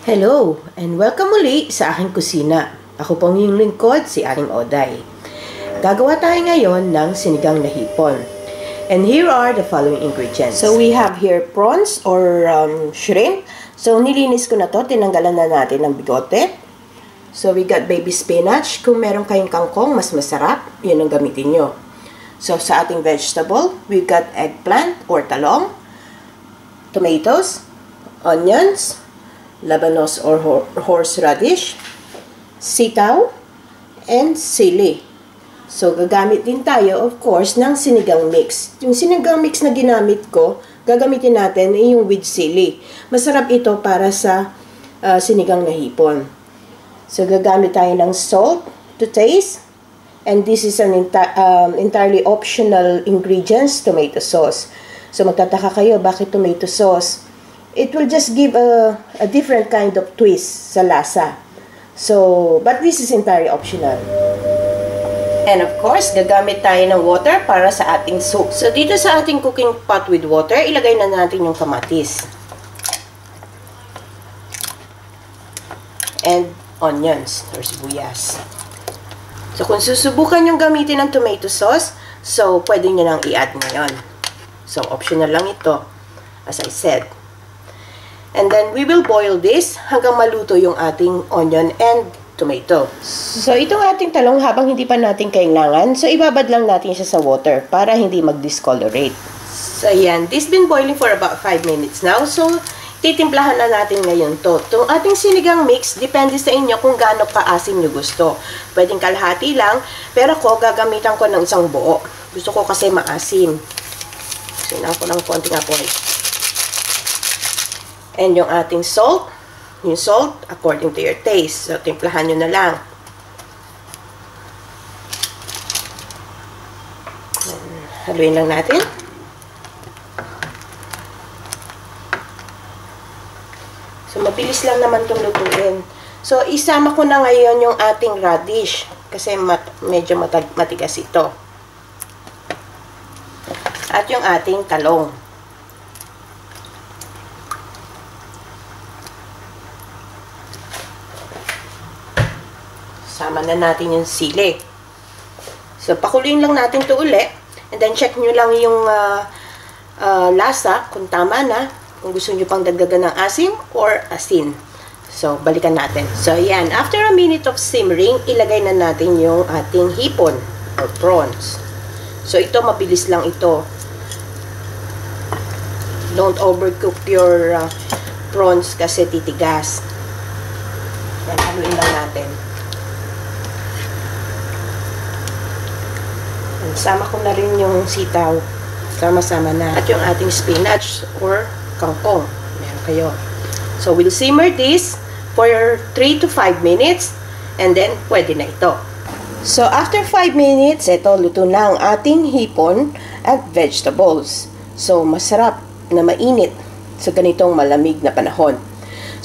Hello, and welcome muli sa aking kusina. Ako pong yung lingkod, si Aling Oday. Gagawa tayo ngayon ng sinigang na hipon. And here are the following ingredients. So we have here prawns or shrimp. So nilinis ko na to, tinanggalan na natin ng bigote. So we got baby spinach. Kung meron kayong kangkong, mas masarap, yun ang gamitin nyo. So sa ating vegetable, we got eggplant or talong, tomatoes, onions, labanos or horseradish, sitaw, and sili. So, gagamit din tayo, of course, ng sinigang mix. Yung sinigang mix na ginamit ko, gagamitin natin yung with sili. Masarap ito para sa sinigang na hipon. So, gagamit tayo ng salt to taste. And this is an entirely optional ingredients, tomato sauce. So, magtataka kayo, bakit tomato sauce? It will just give a different kind of twist sa lasa. So, but this is entirely optional. And of course, gagamit tayo ng water para sa ating soup. So, dito sa ating cooking pot with water, ilagay na natin yung kamatis. And onions or sibuyas. So, kung susubukan yung gamitin ng tomato sauce, so, pwede nyo nang i-add ngayon. So, optional lang ito, as I said. And then, we will boil this hanggang maluto yung ating onion and tomato. So, itong ating talong habang hindi pa natin kailangan, so ibabad lang natin siya sa water para hindi mag-discolorate. So, yan. This been boiling for about 5 minutes now. So, titimplahan na natin ngayon to. Itong ating sinigang mix, depende sa inyo kung gaano kaasim nyo gusto. Pwedeng kalahati lang, pero ko gagamitan ko ng isang buo. Gusto ko kasi maasim. Sinan ko ng konting apoy. And yung ating salt, yung salt according to your taste. So, timplahan nyo na lang. Haluin lang natin. So, mabilis lang naman itong lutuin. So, isama ko na ngayon yung ating radish. Kasi medyo matigas ito. At yung ating talong. Sama na natin yung sili. So, pakuluin lang natin ito uli. And then, check nyo lang yung lasa, kung tama na. Kung gusto nyo pang dagdagan ng asim or asin. So, balikan natin. So, yan. After a minute of simmering, ilagay na natin yung ating hipon or prawns. So, ito, mabilis lang ito. Don't overcook your prawns kasi titigas. Yan, haluin lang natin. Sama ko na rin yung sitaw. Sama-sama na. At yung ating spinach or kangkong. Meron kayo. So, we'll simmer this for 3 to 5 minutes. And then, pwede na ito. So, after 5 minutes, ito, luto na ang ating hipon at vegetables. So, masarap na mainit sa ganitong malamig na panahon.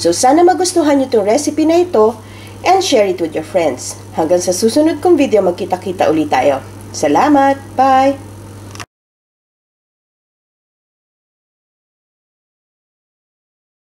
So, sana magustuhan nyo itong recipe na ito and share it with your friends. Hanggang sa susunod kong video, magkita-kita ulit tayo. Salamat! Bye!